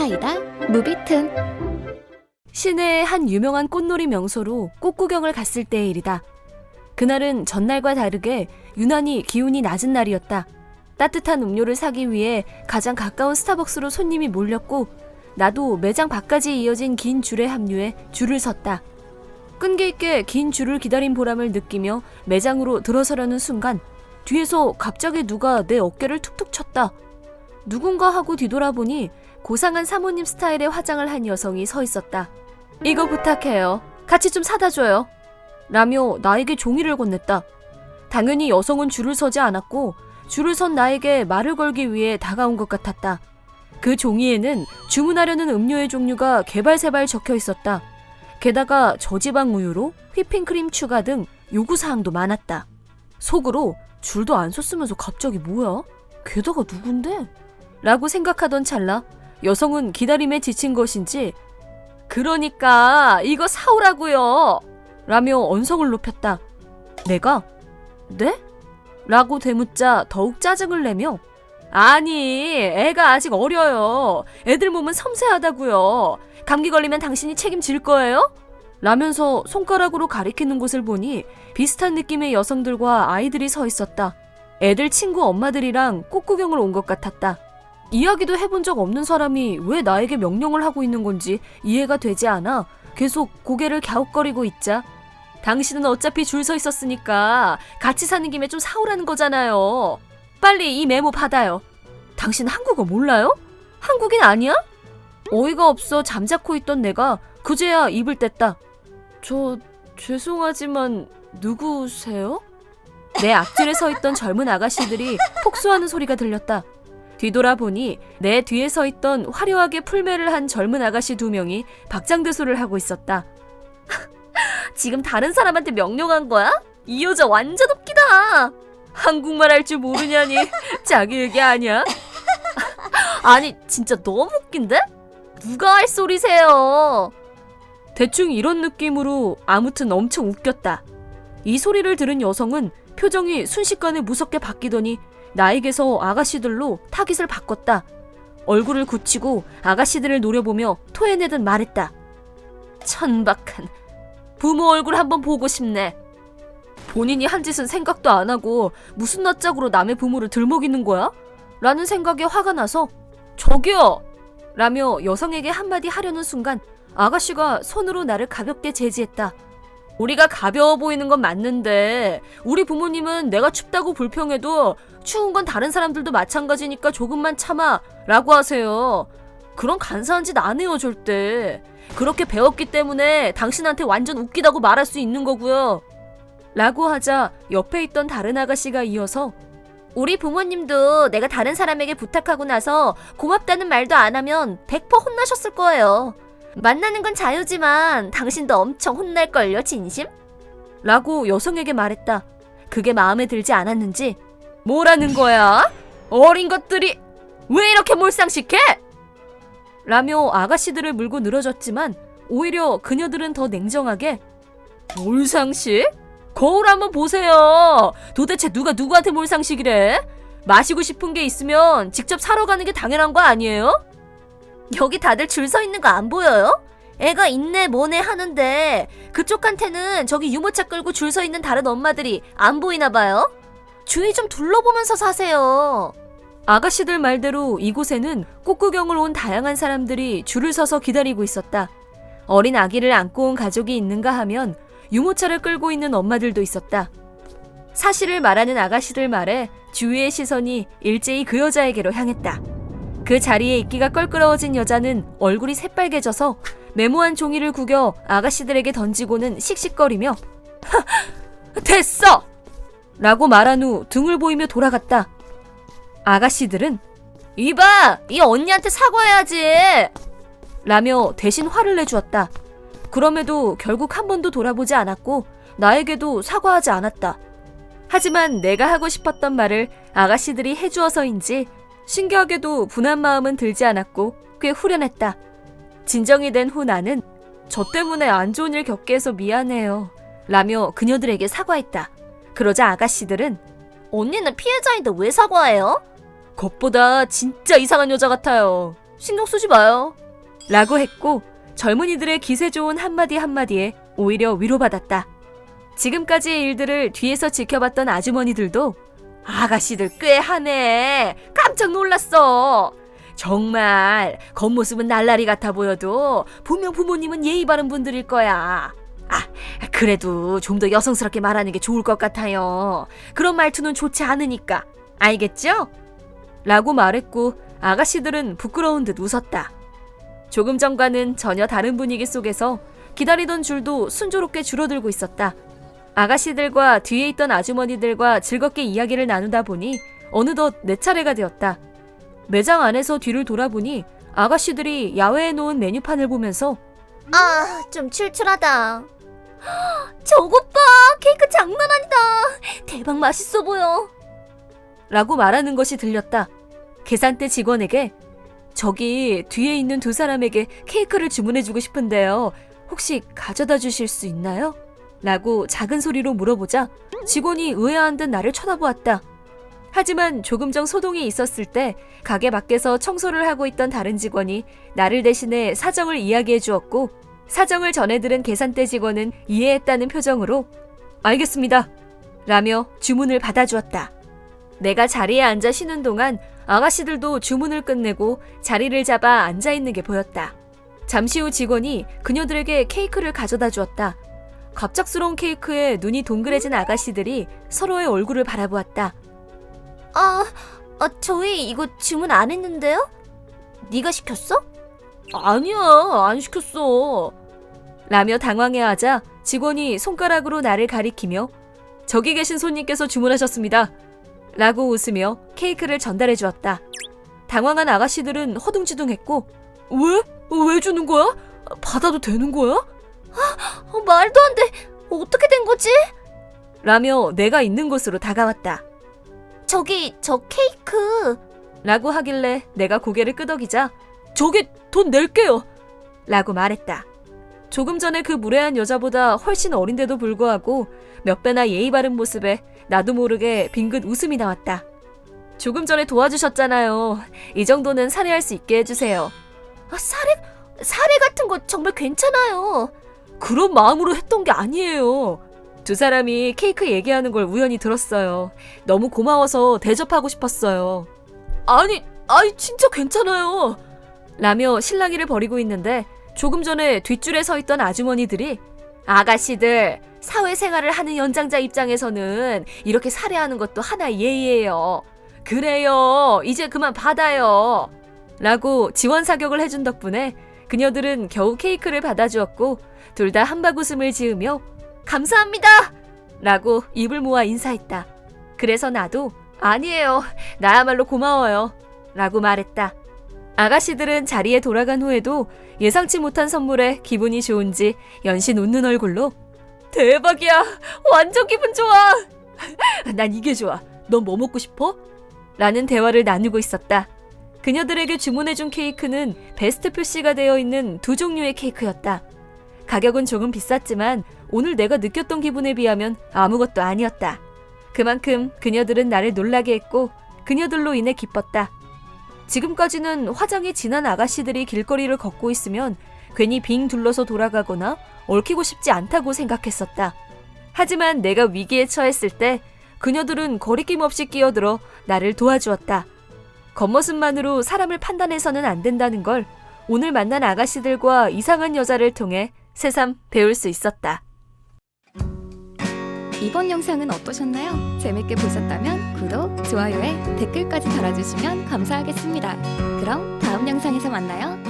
사이다 무비튼. 시내의 한 유명한 꽃놀이 명소로 꽃구경을 갔을 때의 일이다. 그날은 전날과 다르게 유난히 기온이 낮은 날이었다. 따뜻한 음료를 사기 위해 가장 가까운 스타벅스로 손님이 몰렸고 나도 매장 밖까지 이어진 긴 줄에 합류해 줄을 섰다. 끈기 있게 긴 줄을 기다린 보람을 느끼며 매장으로 들어서려는 순간 뒤에서 갑자기 누가 내 어깨를 툭툭 쳤다. 누군가 하고 뒤돌아보니 고상한 사모님 스타일의 화장을 한 여성이 서 있었다. 이거 부탁해요. 같이 좀 사다 줘요. 라며 나에게 종이를 건넸다. 당연히 여성은 줄을 서지 않았고 줄을 선 나에게 말을 걸기 위해 다가온 것 같았다. 그 종이에는 주문하려는 음료의 종류가 개발세발 적혀 있었다. 게다가 저지방 우유로 휘핑크림 추가 등 요구사항도 많았다. 속으로 줄도 안 섰으면서 갑자기 뭐야? 게다가 누군데? 라고 생각하던 찰나 여성은 기다림에 지친 것인지 그러니까 이거 사오라고요! 라며 언성을 높였다. 내가? 네? 라고 되묻자 더욱 짜증을 내며 아니 애가 아직 어려요. 애들 몸은 섬세하다고요. 감기 걸리면 당신이 책임질 거예요? 라면서 손가락으로 가리키는 곳을 보니 비슷한 느낌의 여성들과 아이들이 서 있었다. 애들 친구 엄마들이랑 꽃구경을 온 것 같았다. 이야기도 해본 적 없는 사람이 왜 나에게 명령을 하고 있는 건지 이해가 되지 않아 계속 고개를 갸웃거리고 있자 당신은 어차피 줄 서 있었으니까 같이 사는 김에 좀 사오라는 거잖아요. 빨리 이 메모 받아요. 당신 한국어 몰라요? 한국인 아니야? 어이가 없어 잠자코 있던 내가 그제야 입을 뗐다. 죄송하지만 누구세요? 내 앞줄에 서 있던 젊은 아가씨들이 폭소하는 소리가 들렸다. 뒤돌아보니 내 뒤에 서 있던 화려하게 풀매를 한 젊은 아가씨 2명이 박장대소를 하고 있었다. 지금 다른 사람한테 명령한 거야? 이 여자 완전 웃기다. 한국말 할 줄 모르냐니 자기 얘기 아니야? 아니 진짜 너무 웃긴데? 누가 할 소리세요? 대충 이런 느낌으로 아무튼 엄청 웃겼다. 이 소리를 들은 여성은 표정이 순식간에 무섭게 바뀌더니 나에게서 아가씨들로 타깃을 바꿨다. 얼굴을 굳히고 아가씨들을 노려보며 토해내듯 말했다. 천박한 부모 얼굴 한번 보고 싶네. 본인이 한 짓은 생각도 안 하고 무슨 낯짝으로 남의 부모를 들먹이는 거야? 라는 생각에 화가 나서 저기요! 라며 여성에게 한마디 하려는 순간 아가씨가 손으로 나를 가볍게 제지했다. 우리가 가벼워 보이는 건 맞는데 우리 부모님은 내가 춥다고 불평해도 추운 건 다른 사람들도 마찬가지니까 조금만 참아 라고 하세요. 그런 간사한 짓 안 해요 절대. 그렇게 배웠기 때문에 당신한테 완전 웃기다고 말할 수 있는 거고요. 라고 하자 옆에 있던 다른 아가씨가 이어서 우리 부모님도 내가 다른 사람에게 부탁하고 나서 고맙다는 말도 안 하면 100% 혼나셨을 거예요. 만나는 건 자유지만 당신도 엄청 혼날걸요 진심? 라고 여성에게 말했다. 그게 마음에 들지 않았는지 뭐라는 거야? 어린 것들이 왜 이렇게 몰상식해? 라며 아가씨들을 물고 늘어졌지만 오히려 그녀들은 더 냉정하게 몰상식? 거울 한번 보세요. 도대체 누가 누구한테 몰상식이래? 마시고 싶은 게 있으면 직접 사러 가는 게 당연한 거 아니에요? 여기 다들 줄 서 있는 거 안 보여요? 애가 있네 뭐네 하는데 그쪽한테는 저기 유모차 끌고 줄 서 있는 다른 엄마들이 안 보이나 봐요? 주위 좀 둘러보면서 사세요. 아가씨들 말대로 이곳에는 꽃구경을 온 다양한 사람들이 줄을 서서 기다리고 있었다. 어린 아기를 안고 온 가족이 있는가 하면 유모차를 끌고 있는 엄마들도 있었다. 사실을 말하는 아가씨들 말에 주위의 시선이 일제히 그 여자에게로 향했다. 그 자리에 있기가 껄끄러워진 여자는 얼굴이 새빨개져서 메모한 종이를 구겨 아가씨들에게 던지고는 씩씩거리며 됐어! 라고 말한 후 등을 보이며 돌아갔다. 아가씨들은 이봐! 이 언니한테 사과해야지! 라며 대신 화를 내주었다. 그럼에도 결국 한 번도 돌아보지 않았고 나에게도 사과하지 않았다. 하지만 내가 하고 싶었던 말을 아가씨들이 해주어서인지 신기하게도 분한 마음은 들지 않았고 꽤 후련했다. 진정이 된 후 나는 저 때문에 안 좋은 일 겪게 해서 미안해요 라며 그녀들에게 사과했다. 그러자 아가씨들은 언니는 피해자인데 왜 사과해요? 겉보다 진짜 이상한 여자 같아요 신경 쓰지 마요. 라고 했고 젊은이들의 기세 좋은 한마디 한마디에 오히려 위로받았다. 지금까지의 일들을 뒤에서 지켜봤던 아주머니들도 아가씨들 꽤 하네. 깜짝 놀랐어. 정말 겉모습은 날라리 같아 보여도 분명 부모님은 예의 바른 분들일 거야. 그래도 좀 더 여성스럽게 말하는 게 좋을 것 같아요. 그런 말투는 좋지 않으니까. 알겠죠? 라고 말했고 아가씨들은 부끄러운 듯 웃었다. 조금 전과는 전혀 다른 분위기 속에서 기다리던 줄도 순조롭게 줄어들고 있었다. 아가씨들과 뒤에 있던 아주머니들과 즐겁게 이야기를 나누다 보니 어느덧 내 차례가 되었다. 매장 안에서 뒤를 돌아보니 아가씨들이 야외에 놓은 메뉴판을 보면서 좀 출출하다. 저것 봐, 케이크 장난 아니다. 대박 맛있어 보여. 라고 말하는 것이 들렸다. 계산대 직원에게 저기 뒤에 있는 두 사람에게 케이크를 주문해주고 싶은데요. 혹시 가져다 주실 수 있나요? 라고 작은 소리로 물어보자 직원이 의아한 듯 나를 쳐다보았다. 하지만 조금 전 소동이 있었을 때 가게 밖에서 청소를 하고 있던 다른 직원이 나를 대신해 사정을 이야기해 주었고 사정을 전해들은 계산대 직원은 이해했다는 표정으로 알겠습니다 라며 주문을 받아주었다. 내가 자리에 앉아 쉬는 동안 아가씨들도 주문을 끝내고 자리를 잡아 앉아있는 게 보였다. 잠시 후 직원이 그녀들에게 케이크를 가져다 주었다. 갑작스러운 케이크에 눈이 동그래진 아가씨들이 서로의 얼굴을 바라보았다. 저희 이거 주문 안 했는데요? 네가 시켰어? 아니야, 안 시켰어. 라며 당황해하자 직원이 손가락으로 나를 가리키며 저기 계신 손님께서 주문하셨습니다. 라고 웃으며 케이크를 전달해 주었다. 당황한 아가씨들은 허둥지둥했고 왜 주는 거야? 받아도 되는 거야? 말도 안 돼. 어떻게 된 거지? 라며 내가 있는 곳으로 다가왔다. 저기 저 케이크. 라고 하길래 내가 고개를 끄덕이자 저기 돈 낼게요. 라고 말했다. 조금 전에 그 무례한 여자보다 훨씬 어린데도 불구하고 몇 배나 예의 바른 모습에 나도 모르게 빙긋 웃음이 나왔다. 조금 전에 도와주셨잖아요. 이 정도는 살해할 수 있게 해주세요. 사례 같은 거 정말 괜찮아요. 그런 마음으로 했던 게 아니에요. 두 사람이 케이크 얘기하는 걸 우연히 들었어요. 너무 고마워서 대접하고 싶었어요. 아니 진짜 괜찮아요. 라며 실랑이를 벌이고 있는데 조금 전에 뒷줄에 서 있던 아주머니들이 아가씨들 사회생활을 하는 연장자 입장에서는 이렇게 살해하는 것도 하나의 예의예요. 그래요. 이제 그만 받아요. 라고 지원 사격을 해준 덕분에 그녀들은 겨우 케이크를 받아주었고 둘 다 한박웃음을 지으며 감사합니다. 라고 입을 모아 인사했다. 그래서 나도 아니에요. 나야말로 고마워요. 라고 말했다. 아가씨들은 자리에 돌아간 후에도 예상치 못한 선물에 기분이 좋은지 연신 웃는 얼굴로 대박이야. 완전 기분 좋아. 난 이게 좋아. 넌 뭐 먹고 싶어? 라는 대화를 나누고 있었다. 그녀들에게 주문해준 케이크는 베스트 표시가 되어 있는 두 종류의 케이크였다. 가격은 조금 비쌌지만 오늘 내가 느꼈던 기분에 비하면 아무것도 아니었다. 그만큼 그녀들은 나를 놀라게 했고 그녀들로 인해 기뻤다. 지금까지는 화장이 진한 아가씨들이 길거리를 걷고 있으면 괜히 빙 둘러서 돌아가거나 얽히고 싶지 않다고 생각했었다. 하지만 내가 위기에 처했을 때 그녀들은 거리낌 없이 끼어들어 나를 도와주었다. 겉모습만으로 사람을 판단해서는 안 된다는 걸 오늘 만난 아가씨들과 이상한 여자를 통해 새삼 배울 수 있었다. 이번 영상은 어떠셨나요? 재밌게 보셨다면 구독, 좋아요에 댓글까지 달아주시면 감사하겠습니다. 그럼 다음 영상에서 만나요.